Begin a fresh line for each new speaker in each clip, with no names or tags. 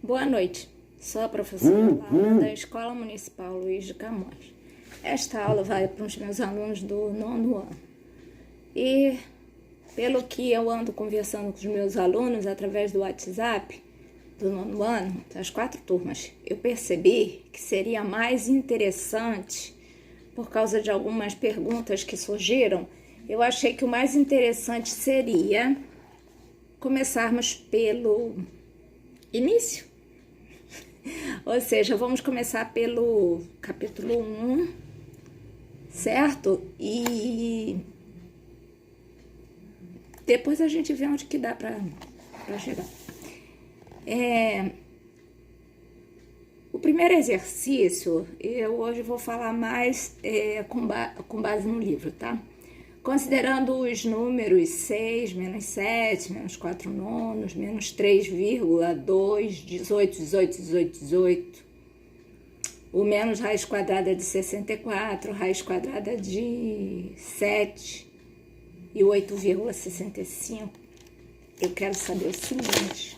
Boa noite, sou a professora Laura da Escola Municipal Luiz de Camões. Esta aula vai para os meus alunos do 9º ano. E pelo que eu ando conversando com os meus alunos através do WhatsApp do 9º ano, das 4 turmas, eu percebi que seria mais interessante, por causa de algumas perguntas que surgiram, eu achei que o mais interessante seria começarmos pelo início. Ou seja, vamos começar pelo capítulo 1, certo? E depois a gente vê onde que dá pra chegar. O primeiro exercício, eu hoje vou falar mais com base no livro, tá? Considerando os números 6, menos 7, menos 4 nonos, menos 3,2, 18, 18, 18, 18. O menos raiz quadrada de 64, raiz quadrada de 7 e 8,65. Eu quero saber o seguinte.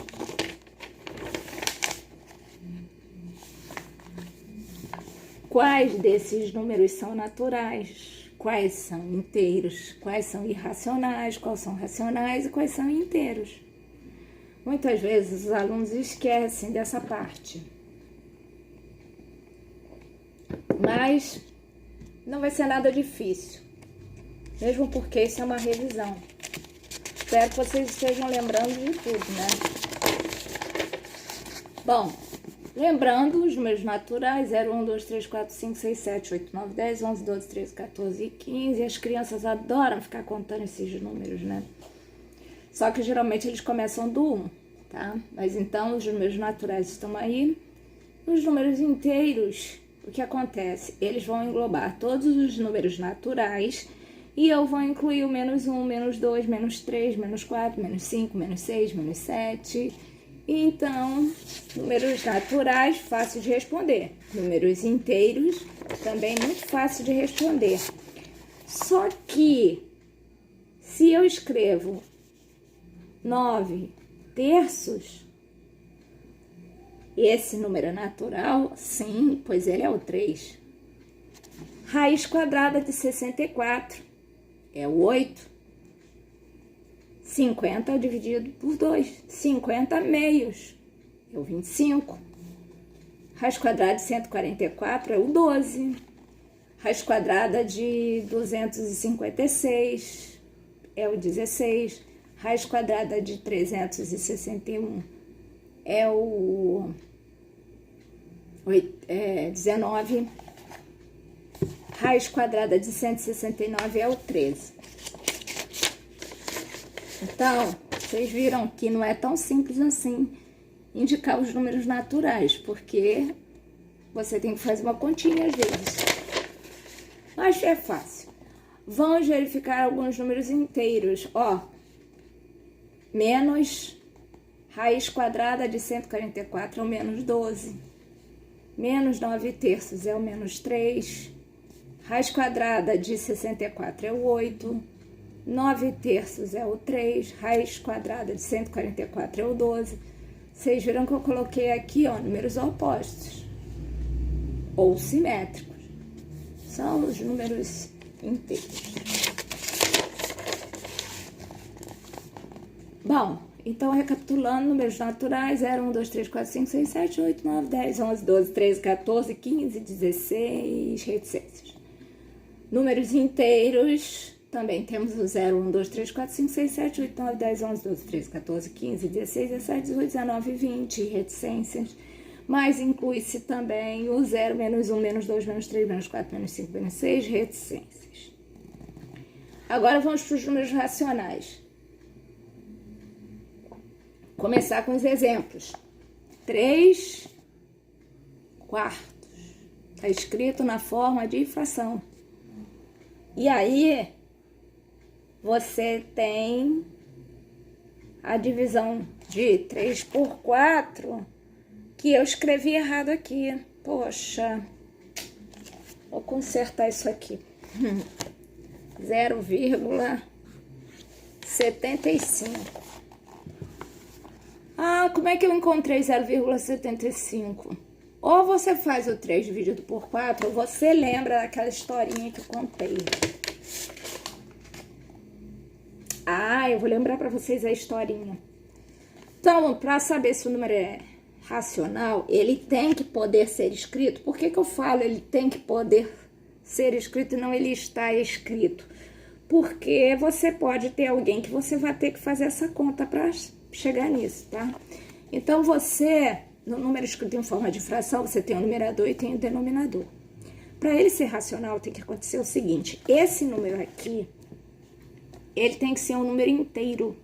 Quais desses números são naturais? Quais são inteiros, quais são irracionais, quais são racionais e quais são inteiros. Muitas vezes os alunos esquecem dessa parte. Mas não vai ser nada difícil, mesmo porque isso é uma revisão. Espero que vocês estejam lembrando de tudo, né? Bom, lembrando, os números naturais 0, 1, 2, 3, 4, 5, 6, 7, 8, 9, 10, 11, 12, 13, 14 e 15. As crianças adoram ficar contando esses números, né? Só que geralmente eles começam do 1, tá? Mas então os números naturais estão aí. Os números inteiros, o que acontece? Eles vão englobar todos os números naturais e eu vou incluir o menos 1, menos 2, menos 3, menos 4, menos 5, menos 6, menos 7... Então, números naturais, fácil de responder. Números inteiros, também muito fácil de responder. Só que, se eu escrevo 9 terços, esse número é natural? Sim, pois ele é o 3. Raiz quadrada de 64 é o 8. 50 dividido por 2, 50 meios, é o 25. Raiz quadrada de 144 é o 12. Raiz quadrada de 256 é o 16. Raiz quadrada de 361 é o 19. Raiz quadrada de 169 é o 13. Então, vocês viram que não é tão simples assim indicar os números naturais, porque você tem que fazer uma continha às vezes. Mas é fácil. Vamos verificar alguns números inteiros. Ó, menos raiz quadrada de 144 é o menos 12. Menos 9 terços é o menos 3. Raiz quadrada de 64 é o 8. 9 terços é o 3, raiz quadrada de 144 é o 12. Vocês viram que eu coloquei aqui, ó, números opostos ou simétricos. São os números inteiros. Bom, então recapitulando, números naturais 0, 1, 2, 3, 4, 5, 6, 7, 8, 9, 10, 11, 12, 13, 14, 15, 16, reticências. Números inteiros... Também temos o 0, 1, 2, 3, 4, 5, 6, 7, 8, 9, 10, 11, 12, 13, 14, 15, 16, 17, 18, 19, 20, reticências. Mas inclui-se também o 0, menos 1, menos 2, menos 3, menos 4, menos 5, menos 6, reticências. Agora vamos para os números racionais. Começar com os exemplos. 3 quartos. Está escrito na forma de fração. E aí... você tem a divisão de 3 por 4, que eu escrevi errado aqui. Poxa, vou consertar isso aqui. 0,75. Ah, Ah, como é que eu encontrei 0,75? Ou você faz o 3 dividido por 4, ou você lembra daquela historinha que eu contei. Ah, eu vou lembrar para vocês a historinha. Então, para saber se o número é racional, ele tem que poder ser escrito. Por que que eu falo ele tem que poder ser escrito e não ele está escrito? Porque você pode ter alguém que você vai ter que fazer essa conta para chegar nisso, tá? Então, você, no número escrito em forma de fração, você tem o numerador e tem o denominador. Para ele ser racional, tem que acontecer o seguinte: esse número aqui, ele tem que ser um número inteiro.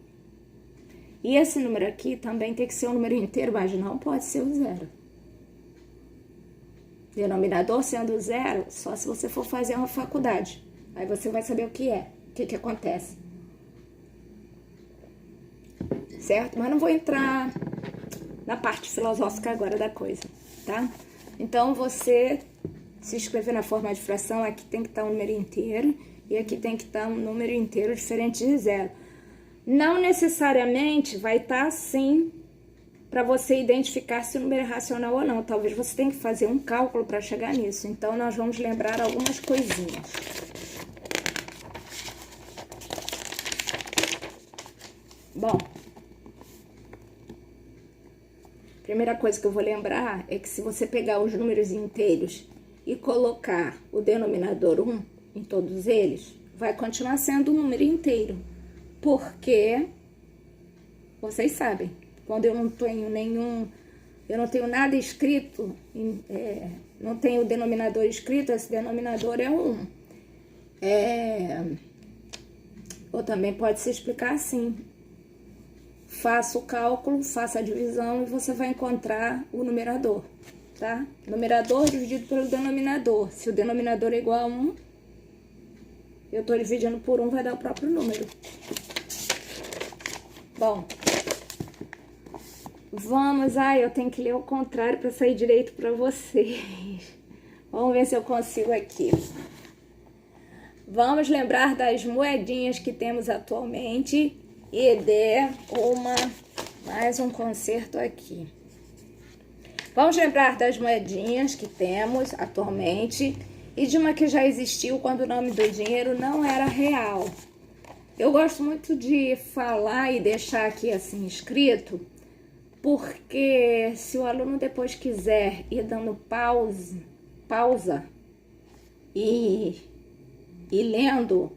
E esse número aqui também tem que ser um número inteiro, mas não pode ser o zero. Denominador sendo zero, só se você for fazer uma faculdade. Aí você vai saber o que acontece. Certo? Mas não vou entrar na parte filosófica agora da coisa, tá? Então, você se escrever na forma de fração, aqui tem que estar um número inteiro e aqui tem que estar um número inteiro diferente de zero. Não necessariamente vai estar assim para você identificar se o número é racional ou não. Talvez você tenha que fazer um cálculo para chegar nisso. Então, nós vamos lembrar algumas coisinhas. Bom, primeira coisa que eu vou lembrar é que se você pegar os números inteiros e colocar o denominador 1 em todos eles, vai continuar sendo um número inteiro. Porque, vocês sabem, quando eu não tenho eu não tenho nada escrito, não tenho o denominador escrito, esse denominador é 1. Ou também pode se explicar assim: faça o cálculo, faça a divisão e você vai encontrar o numerador, tá? Numerador dividido pelo denominador. Se o denominador é igual a 1, eu tô dividindo por 1, vai dar o próprio número. Bom, vamos, eu tenho que ler ao contrário para sair direito para vocês. Vamos ver se eu consigo aqui. Vamos lembrar das moedinhas que temos atualmente e de mais um concerto aqui. Vamos lembrar das moedinhas que temos atualmente e de uma que já existiu quando o nome do dinheiro não era real. Eu gosto muito de falar e deixar aqui assim escrito, porque se o aluno depois quiser ir dando pausa e lendo,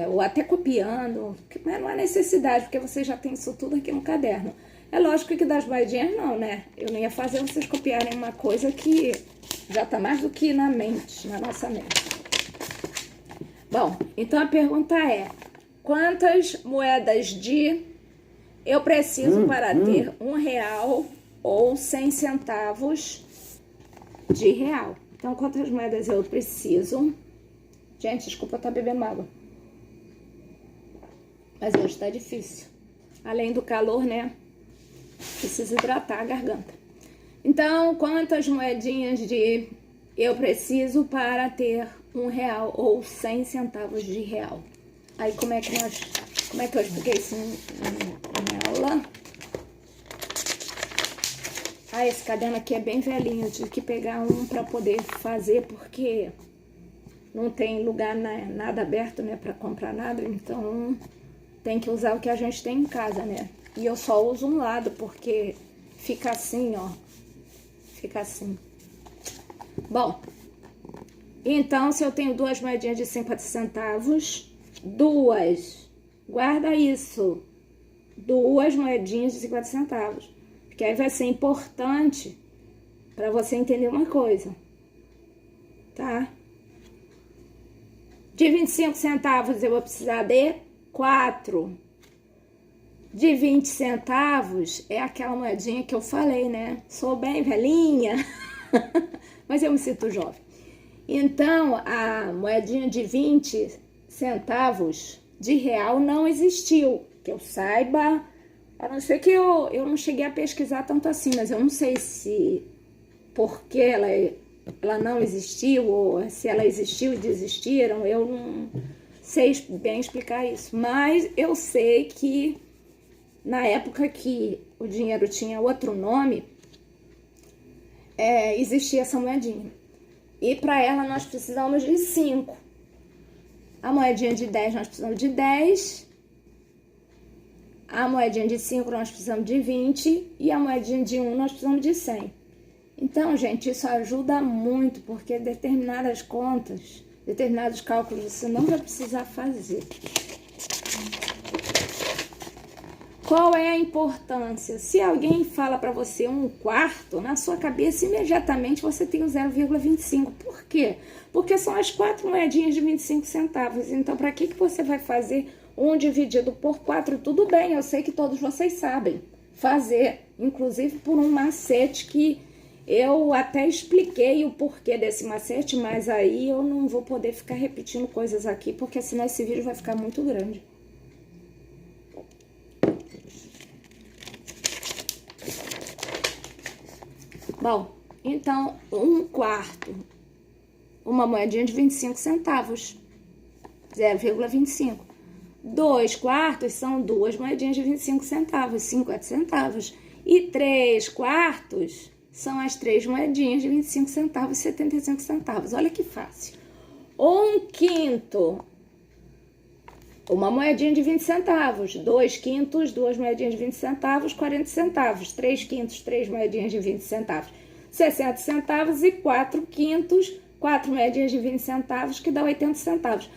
ou até copiando, mas não há necessidade, porque você já tem isso tudo aqui no caderno. É lógico que das moedinhas não, né? Eu não ia fazer vocês copiarem uma coisa que já tá mais do que na mente, na nossa mente. Bom, então a pergunta é: quantas moedas eu preciso para ter R$1 ou 100 centavos de real? Então, quantas moedas eu preciso? Gente, desculpa, eu tô bebendo água. Mas hoje tá difícil. Além do calor, né? Preciso hidratar a garganta. Então, quantas moedinhas eu preciso para ter R$1 ou 100 centavos de real? Aí, como é que eu expliquei isso em aula? Esse caderno aqui é bem velhinho. Eu tive que pegar um para poder fazer, porque não tem lugar, nada aberto, né, para comprar nada. Então, tem que usar o que a gente tem em casa, né? E eu só uso um lado, porque fica assim, ó. Fica assim. Bom, então, se eu tenho duas moedinhas de 50 centavos, guarda isso, 2 moedinhas de 50 centavos, porque aí vai ser importante para você entender uma coisa, tá? De 25 centavos eu vou precisar de 4. De 20 centavos é aquela moedinha que eu falei, né? Sou bem velhinha, mas eu me sinto jovem. Então, a moedinha de 20 centavos de real não existiu, que eu saiba, a não ser que eu não cheguei a pesquisar tanto assim, mas eu não sei se porque ela não existiu ou se ela existiu e desistiram, eu não sei bem explicar isso, mas eu sei que na época que o dinheiro tinha outro nome, existia essa moedinha. E para ela nós precisamos de 5. A moedinha de 10 nós precisamos de 10. A moedinha de 5 nós precisamos de 20. E a moedinha de 1 nós precisamos de 100. Então, gente, isso ajuda muito, porque determinadas contas, determinados cálculos você não vai precisar fazer. Qual é a importância? Se alguém fala para você 1/4, na sua cabeça imediatamente você tem o 0,25. Por quê? Porque são as 4 moedinhas de 25 centavos. Então, para que você vai fazer 1 dividido por 4? Tudo bem, eu sei que todos vocês sabem fazer, inclusive por um macete que eu até expliquei o porquê desse macete, mas aí eu não vou poder ficar repetindo coisas aqui, porque senão esse vídeo vai ficar muito grande. Bom, então, 1/4, uma moedinha de 25 centavos, 0,25. 2/4 são 2 moedinhas de 25 centavos, 50 centavos. E 3/4 são as 3 moedinhas de 25 centavos, 75 centavos. Olha que fácil. 1/5, uma moedinha de 20 centavos. 2/5, 2 moedinhas de 20 centavos, 40 centavos. 3/5, 3 moedinhas de 20 centavos, 60 centavos. E 4/5, 4 moedinhas de 20 centavos, que dá 80 centavos.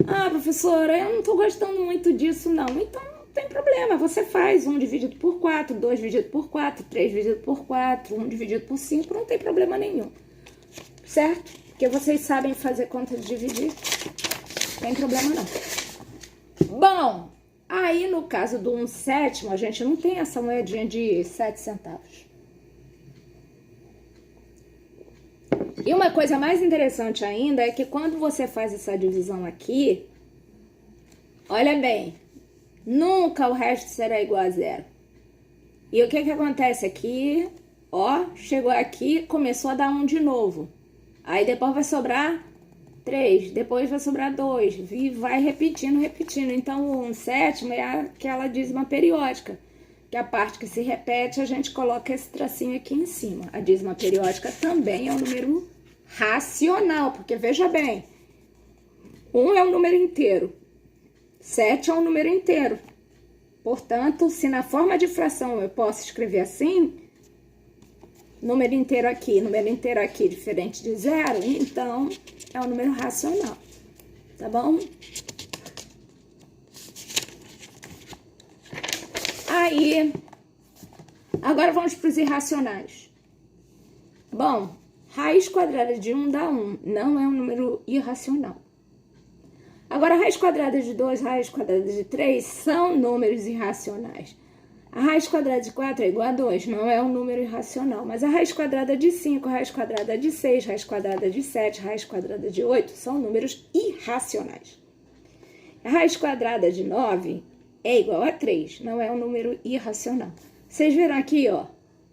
Ah, professora, eu não tô gostando muito disso, não. Então, não tem problema, você faz 1 dividido por 4, 2 dividido por 4, 3 dividido por 4, 1 dividido por 5, não tem problema nenhum. Certo? Porque vocês sabem fazer conta de dividir, não tem problema não. Bom, aí no caso do 1/7, a gente não tem essa moedinha de 7 centavos. E uma coisa mais interessante ainda é que quando você faz essa divisão aqui, olha bem, nunca o resto será igual a 0. E o que que acontece aqui? Ó, chegou aqui, começou a dar 1 de novo. Aí depois vai sobrar 3, depois vai sobrar 2, e vai repetindo, repetindo. Então, o 1/7 é aquela dízima periódica, que a parte que se repete, a gente coloca esse tracinho aqui em cima. A dízima periódica também é um número racional, porque veja bem, 1 é um número inteiro, 7 é um número inteiro. Portanto, se na forma de fração eu posso escrever assim, número inteiro aqui, diferente de 0, então é um número racional, tá bom? Aí, agora vamos para os irracionais. Bom, raiz quadrada de 1 dá 1, não é um número irracional. Agora, raiz quadrada de 2, raiz quadrada de 3 são números irracionais. A raiz quadrada de 4 é igual a 2, não é um número irracional. Mas a raiz quadrada de 5, a raiz quadrada de 6, raiz quadrada de 7, raiz quadrada de 8 são números irracionais. A raiz quadrada de 9 é igual a 3, não é um número irracional. Vocês viram aqui, ó,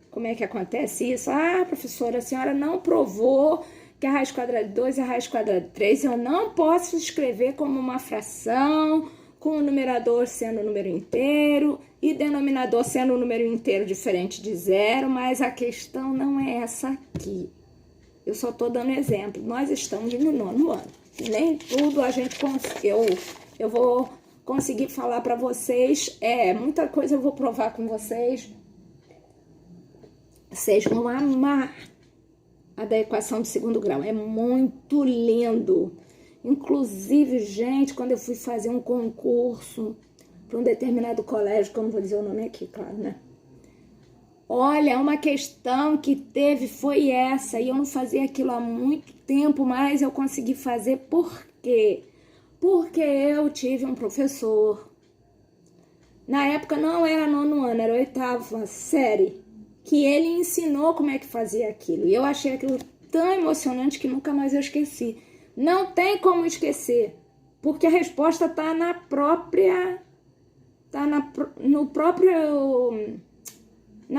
como é que acontece isso? Ah, professora, a senhora não provou que a raiz quadrada de 2 é a raiz quadrada de 3. Eu não posso escrever como uma fração, com o numerador sendo um número inteiro e denominador sendo um número inteiro diferente de 0, mas a questão não é essa aqui. Eu só tô dando exemplo. Nós estamos no 9º ano. Nem tudo a gente eu vou conseguir falar para vocês. Muita coisa eu vou provar com vocês. Vocês vão amar a da equação de 2º grau. É muito lindo. Inclusive, gente, quando eu fui fazer um concurso para um determinado colégio, que eu não vou dizer o nome aqui, claro, né? Olha, uma questão que teve foi essa, e eu não fazia aquilo há muito tempo, mas eu consegui fazer. Por quê? Porque eu tive um professor, na época não era 9º ano, era 8ª série, que ele ensinou como é que fazia aquilo. E eu achei aquilo tão emocionante que nunca mais eu esqueci. Não tem como esquecer, porque a resposta tá na própria, na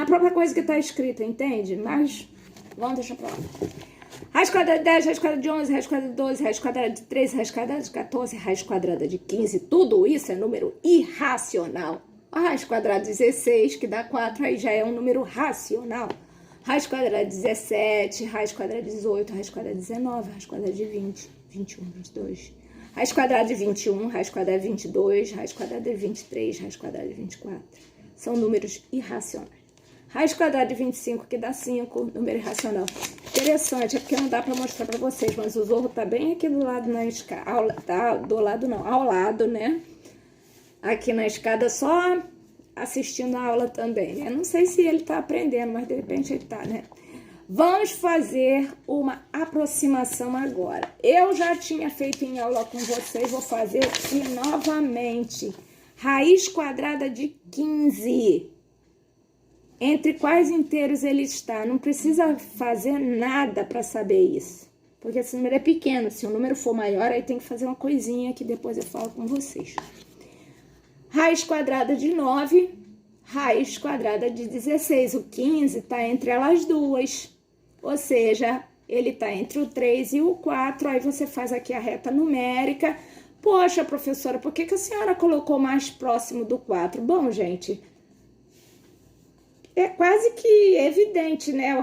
própria coisa que tá escrita, entende? Mas vamos deixar pra lá. Raiz quadrada de 10, raiz quadrada de 11, raiz quadrada de 12, raiz quadrada de 13, raiz quadrada de 14, raiz quadrada de 15, tudo isso é número irracional. A raiz quadrada de 16, que dá 4, aí já é um número racional. Raiz quadrada de 17, raiz quadrada de 18, raiz quadrada de 19, raiz quadrada de 20, 21, 22. Raiz quadrada de 21, raiz quadrada de 22, raiz quadrada de 23, raiz quadrada de 24. São números irracionais. Raiz quadrada de 25, que dá 5, número irracional. Interessante, é porque não dá para mostrar para vocês, mas o Zorro tá bem aqui do lado na escada. Tá do lado não, ao lado, né? Aqui na escada, só assistindo a aula também, né? Não sei se ele tá aprendendo, mas de repente ele tá, né? Vamos fazer uma aproximação agora. Eu já tinha feito em aula com vocês, vou fazer aqui novamente. Raiz quadrada de 15. Entre quais inteiros ele está? Não precisa fazer nada para saber isso. Porque esse número é pequeno. Se o número for maior, aí tem que fazer uma coisinha que depois eu falo com vocês. Raiz quadrada de 9, raiz quadrada de 16. O 15 está entre elas duas. Ou seja, ele está entre o 3 e o 4. Aí você faz aqui a reta numérica. Poxa, professora, por que a senhora colocou mais próximo do 4? Bom, gente, é quase que evidente, né?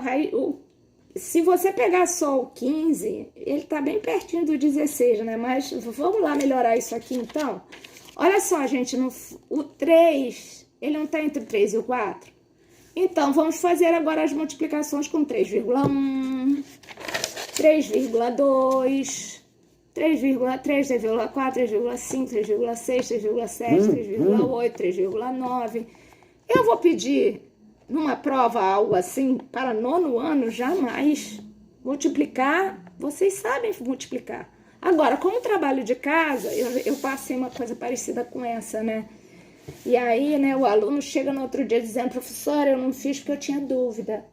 Se você pegar só o 15, ele tá bem pertinho do 16, né? Mas vamos lá melhorar isso aqui, então. Olha só, gente, o 3, ele não tá entre o 3 e o 4? Então, vamos fazer agora as multiplicações com 3,1, 3,2, 3,3, 3,4, 3,5, 3,6, 3,7, 3,8, 3,9. Eu vou pedir numa prova algo assim, para 9º ano, jamais. Multiplicar, vocês sabem multiplicar. Agora, como trabalho de casa, eu passei uma coisa parecida com essa, né? E aí, né, o aluno chega no outro dia dizendo, professora, eu não fiz porque eu tinha dúvida.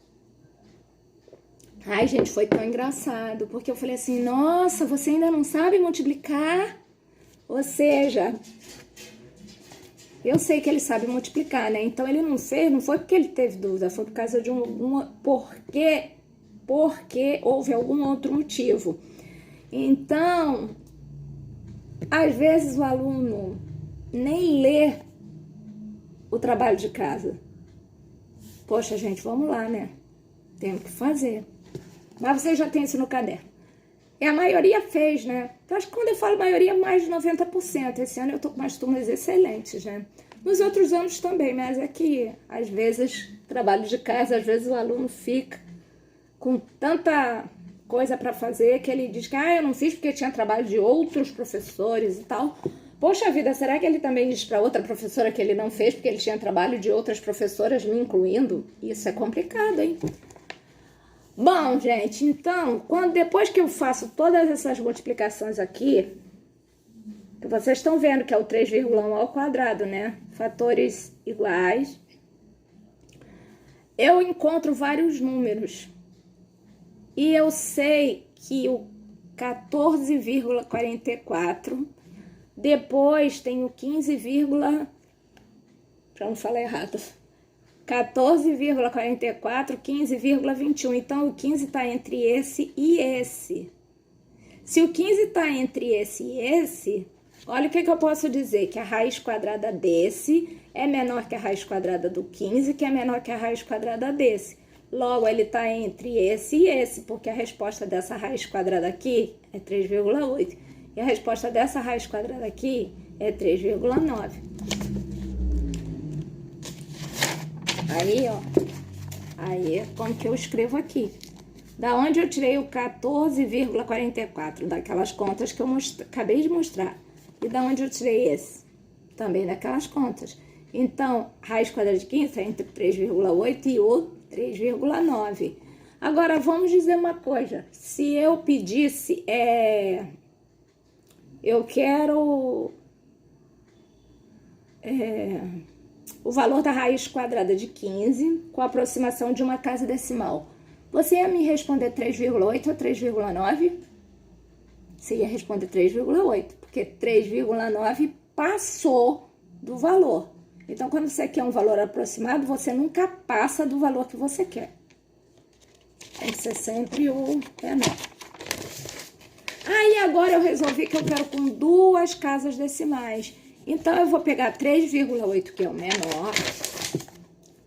Ai, gente, foi tão engraçado, porque eu falei assim, nossa, você ainda não sabe multiplicar? Ou seja, eu sei que ele sabe multiplicar, né? Então, ele não fez, não foi porque ele teve dúvida, foi por causa de porque houve algum outro motivo. Então, às vezes o aluno nem lê o trabalho de casa. Poxa, gente, vamos lá, né? Temos que fazer. Mas você já tem isso no caderno. E a maioria fez, né? Então, acho que quando eu falo maioria, mais de 90%. Esse ano eu tô com umas turmas excelentes, né? Nos outros anos também, mas é que, às vezes, trabalho de casa, às vezes o aluno fica com tanta coisa para fazer que ele diz que, eu não fiz porque tinha trabalho de outros professores e tal. Poxa vida, será que ele também diz para outra professora que ele não fez porque ele tinha trabalho de outras professoras, me incluindo? Isso é complicado, hein? Bom, gente, então, depois que eu faço todas essas multiplicações aqui, que vocês estão vendo que é o 3,1 ao quadrado, né? Fatores iguais. Eu encontro vários números. E eu sei que o 14,44, depois tem o 15, para não falar errado, 14,44, 15,21. Então, o 15 está entre esse e esse. Se o 15 está entre esse e esse, olha o que eu posso dizer, que a raiz quadrada desse é menor que a raiz quadrada do 15, que é menor que a raiz quadrada desse. Logo, ele está entre esse e esse, porque a resposta dessa raiz quadrada aqui é 3,8. E a resposta dessa raiz quadrada aqui é 3,9. Aí, ó. Aí, como que eu escrevo aqui? Da onde eu tirei o 14,44? Daquelas contas que eu acabei de mostrar. E da onde eu tirei esse? Também daquelas contas. Então, raiz quadrada de 15 é entre 3,8 e o 3,9. Agora, vamos dizer uma coisa. Se eu pedisse, eu quero o valor da raiz quadrada de 15 com a aproximação de uma casa decimal. Você ia me responder 3,8 ou 3,9? Você ia responder 3,8, porque 3,9 passou do valor. Então, quando você quer um valor aproximado, você nunca passa do valor que você quer. Tem que ser sempre o menor. Aí, agora eu resolvi que eu quero com duas casas decimais. Então, eu vou pegar 3,8, que é o menor,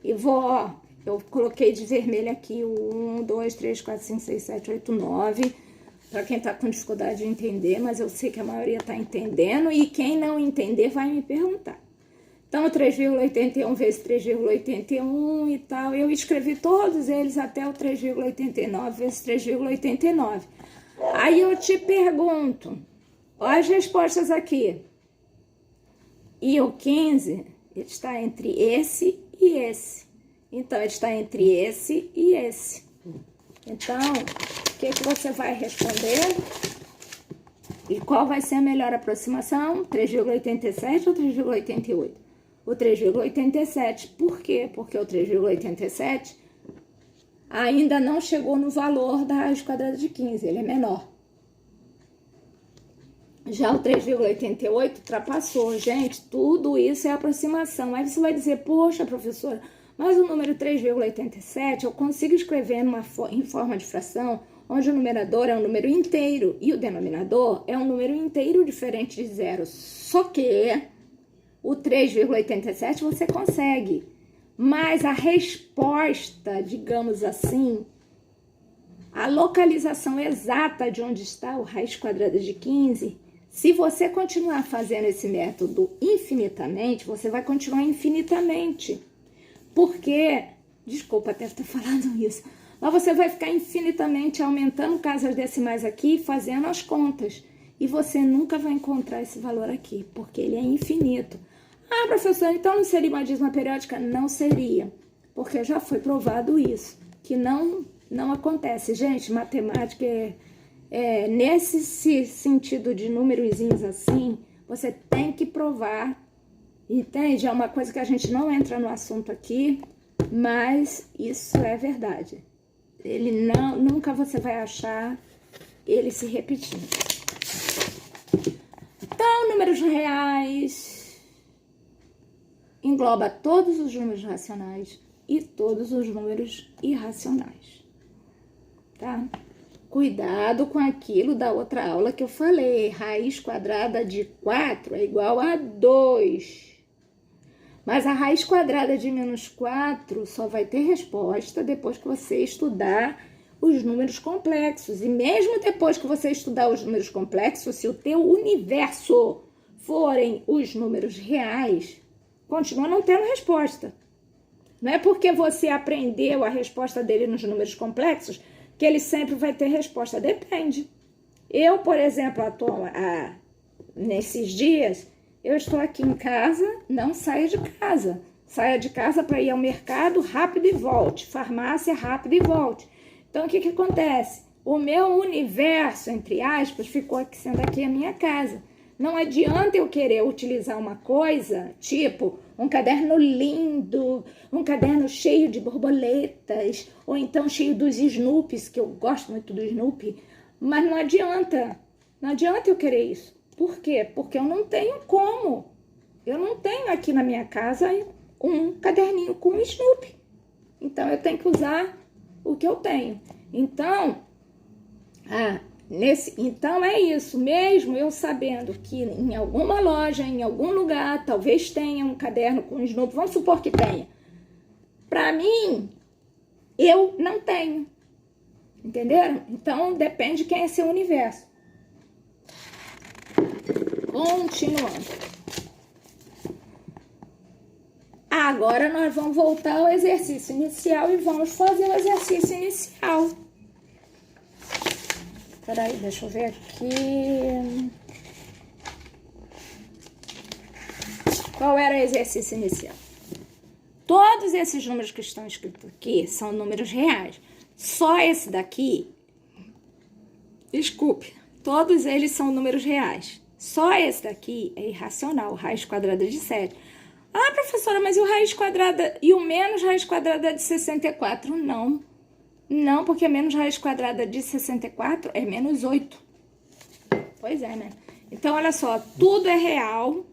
e vou, ó, eu coloquei de vermelho aqui o 1, 2, 3, 4, 5, 6, 7, 8, 9, para quem tá com dificuldade de entender, mas eu sei que a maioria tá entendendo, e quem não entender vai me perguntar. Então, 3,81 vezes 3,81 e tal, eu escrevi todos eles até o 3,89 vezes 3,89. Aí eu te pergunto, olha as respostas aqui. E o 15, ele está entre esse e esse. Então, ele está entre esse e esse. Então, o que você vai responder? E qual vai ser a melhor aproximação? 3,87 ou 3,88? O 3,87. Por quê? Porque o 3,87 ainda não chegou no valor da raiz quadrada de 15, ele é menor. Já o 3,88 ultrapassou. Gente, tudo isso é aproximação. Aí você vai dizer, poxa, professora, mas o número 3,87 eu consigo escrever em forma de fração, onde o numerador é um número inteiro e o denominador é um número inteiro diferente de zero. Só que o 3,87 você consegue. Mas a resposta, digamos assim, a localização exata de onde está o raiz quadrada de 15, se você continuar fazendo esse método infinitamente, você vai continuar infinitamente. Porque, desculpa até estar falando isso, mas você vai ficar infinitamente aumentando casas decimais aqui, fazendo as contas. E você nunca vai encontrar esse valor aqui, porque ele é infinito. Ah, professor, então não seria uma dízima periódica? Não seria, porque já foi provado isso, que não acontece. Gente, matemática nesse sentido de númerozinhos assim, você tem que provar, entende? É uma coisa que a gente não entra no assunto aqui, mas isso é verdade. Ele nunca você vai achar ele se repetindo. Então, números reais engloba todos os números racionais e todos os números irracionais, tá? Cuidado com aquilo da outra aula que eu falei, raiz quadrada de 4 é igual a 2. Mas a raiz quadrada de menos 4 só vai ter resposta depois que você estudar os números complexos. E mesmo depois que você estudar os números complexos, se o teu universo forem os números reais, continua não tendo resposta. Não é porque você aprendeu a resposta dele nos números complexos que ele sempre vai ter resposta. Depende. Eu, por exemplo, nesses dias, eu estou aqui em casa, não saio de casa. Saia de casa para ir ao mercado, rápido e volte. Farmácia, rápido e volte. Então, o que acontece? O meu universo, entre aspas, ficou sendo aqui a minha casa. Não adianta eu querer utilizar uma coisa, tipo um caderno lindo, um caderno cheio de borboletas, ou então cheio dos Snoops, que eu gosto muito do Snoopy, mas não adianta eu querer isso. Por quê? Porque eu não tenho como. Eu não tenho aqui na minha casa um caderninho com um Snoopy. Então, eu tenho que usar o que eu tenho. Então, então é isso, mesmo eu sabendo que em alguma loja, em algum lugar, talvez tenha um caderno com Snoopy, vamos supor que tenha. Para mim, eu não tenho, entenderam? Então depende de quem é seu universo. Continuando. Agora nós vamos voltar ao exercício inicial e vamos fazer o exercício inicial. Peraí, deixa eu ver aqui. Qual era o exercício inicial? Todos esses números que estão escritos aqui são números reais. Só esse daqui, desculpe, todos eles são números reais. Só esse daqui é irracional, raiz quadrada de 7. Ah, professora, mas e o raiz quadrada e o menos raiz quadrada de 64? Não, porque menos raiz quadrada de 64 é menos 8. Pois é, né? Então, olha só, tudo é real.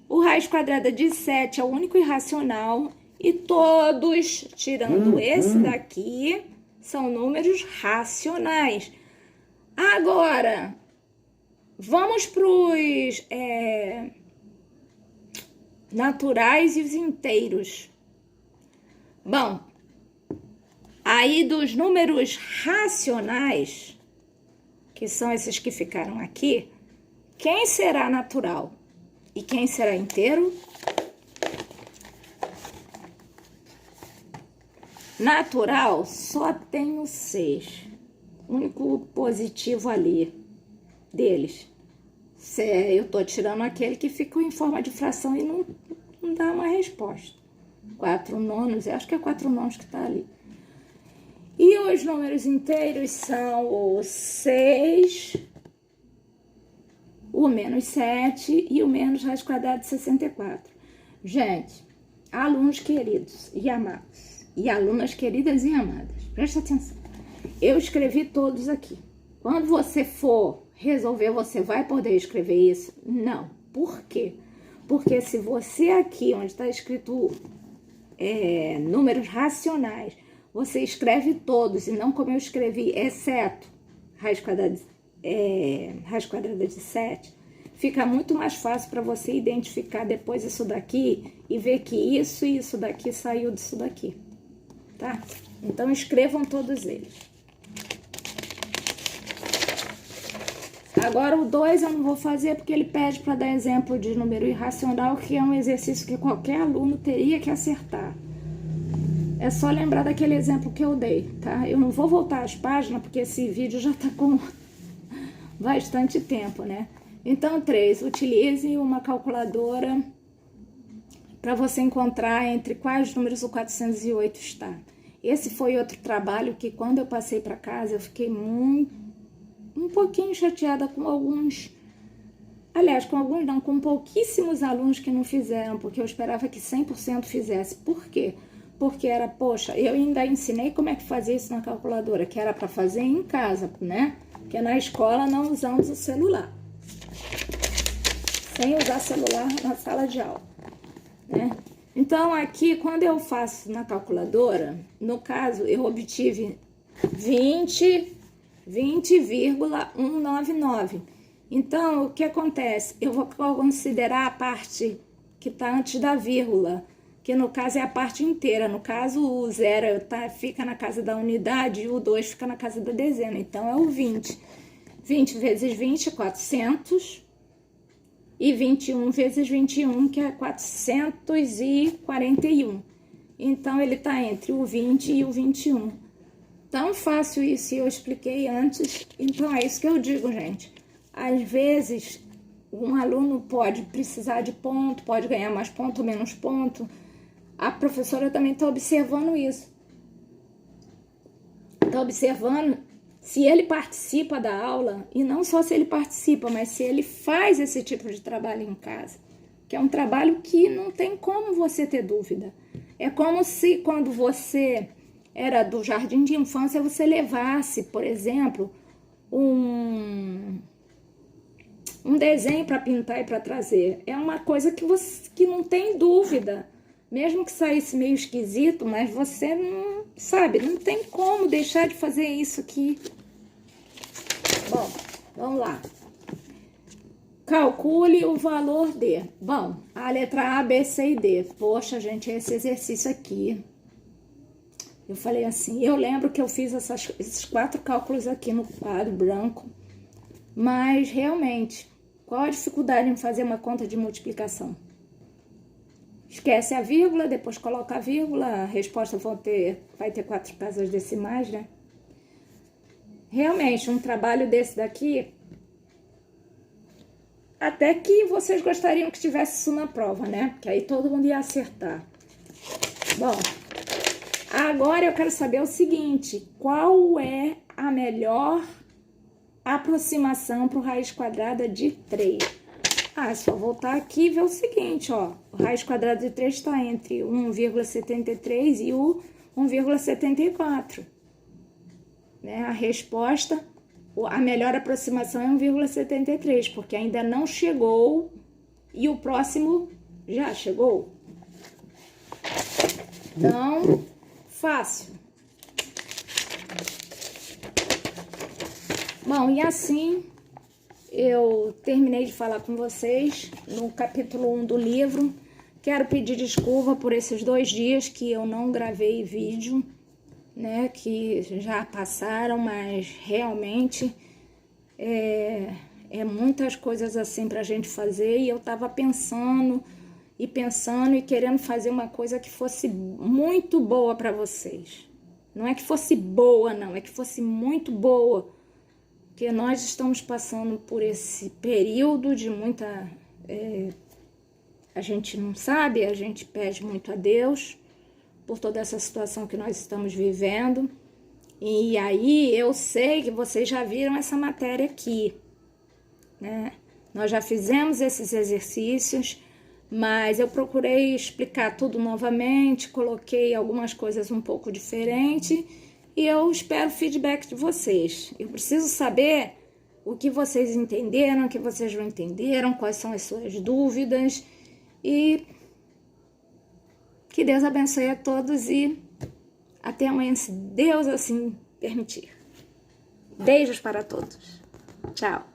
O raiz quadrada de 7 é o único irracional. E todos, tirando esse daqui, são números racionais. Agora, vamos para os naturais e os inteiros. Bom, aí dos números racionais, que são esses que ficaram aqui, quem será natural e quem será inteiro? Natural só tem o 6, o único positivo ali deles. Eu tô tirando aquele que ficou em forma de fração e não dá uma resposta. 4 nonos, eu acho que é 4 nonos que tá ali. E os números inteiros são o 6, o menos 7 e o menos raiz quadrada de 64. Gente, alunos queridos e amados, e alunas queridas e amadas, presta atenção. Eu escrevi todos aqui. Quando você for resolver, você vai poder escrever isso? Não. Por quê? Porque se você aqui, onde está escrito números racionais, você escreve todos e não como eu escrevi, exceto raiz quadrada de 7, fica muito mais fácil para você identificar depois isso daqui e ver que isso e isso daqui saiu disso daqui, tá? Então, escrevam todos eles. Agora, o 2 eu não vou fazer porque ele pede para dar exemplo de número irracional, que é um exercício que qualquer aluno teria que acertar. É só lembrar daquele exemplo que eu dei, tá? Eu não vou voltar às páginas porque esse vídeo já tá com bastante tempo, né? Então, 3, utilize uma calculadora para você encontrar entre quais números o 408 está. Esse foi outro trabalho que quando eu passei para casa eu fiquei um pouquinho chateada com alguns, aliás, com alguns não, com pouquíssimos alunos que não fizeram, porque eu esperava que 100% fizesse. Por quê? Porque era, poxa, eu ainda ensinei como é que fazia isso na calculadora, que era para fazer em casa, né? Porque na escola não usamos o celular. Sem usar celular na sala de aula, né? Então, aqui, quando eu faço na calculadora, no caso, eu obtive 20,199. Então, o que acontece? Eu vou considerar a parte que está antes da vírgula, que no caso é a parte inteira. No caso, o 0 fica na casa da unidade e o 2 fica na casa da dezena. Então, é o 20. 20 vezes 20 é 400. E 21 vezes 21, que é 441. Então, ele está entre o 20 e o 21. Tão fácil isso, eu expliquei antes. Então, é isso que eu digo, gente. Às vezes, um aluno pode precisar de ponto, pode ganhar mais ponto ou menos ponto. A professora também está observando isso. Está observando se ele participa da aula, e não só se ele participa, mas se ele faz esse tipo de trabalho em casa, que é um trabalho que não tem como você ter dúvida. É como se quando você era do jardim de infância, você levasse, por exemplo, um desenho para pintar e para trazer. É uma coisa que não tem dúvida. Mesmo que saísse meio esquisito, mas você não sabe, não tem como deixar de fazer isso aqui. Bom, vamos lá. Calcule o valor de. Bom, a letra A, B, C e D. Poxa, gente, esse exercício aqui. Eu falei assim, eu lembro que eu fiz esses 4 cálculos aqui no quadro branco. Mas, realmente, qual a dificuldade em fazer uma conta de multiplicação? Esquece a vírgula, depois coloca a vírgula, a resposta vai ter 4 casas decimais, né? Realmente, um trabalho desse daqui, até que vocês gostariam que tivesse isso na prova, né? Porque aí todo mundo ia acertar. Bom, agora eu quero saber o seguinte, qual é a melhor aproximação para o raiz quadrada de 3? É só voltar aqui e ver o seguinte, ó. O raiz quadrada de 3 está entre 1,73 e o 1,74. Né? A resposta, a melhor aproximação é 1,73, porque ainda não chegou e o próximo já chegou. Então, fácil. Bom, e assim eu terminei de falar com vocês no capítulo 1 do livro, Quero pedir desculpa por esses 2 dias que eu não gravei vídeo, né? Que já passaram, mas realmente é muitas coisas assim pra gente fazer. E eu tava pensando e querendo fazer uma coisa que fosse muito boa pra vocês. Não é que fosse boa, não, é que fosse muito boa. Porque nós estamos passando por esse período de muita... a gente não sabe, a gente pede muito a Deus por toda essa situação que nós estamos vivendo. E aí eu sei que vocês já viram essa matéria aqui, né? Nós já fizemos esses exercícios, mas eu procurei explicar tudo novamente, coloquei algumas coisas um pouco diferentes e eu espero o feedback de vocês. Eu preciso saber o que vocês entenderam, o que vocês não entenderam, quais são as suas dúvidas. E que Deus abençoe a todos e até amanhã, se Deus assim permitir. Beijos para todos. Tchau.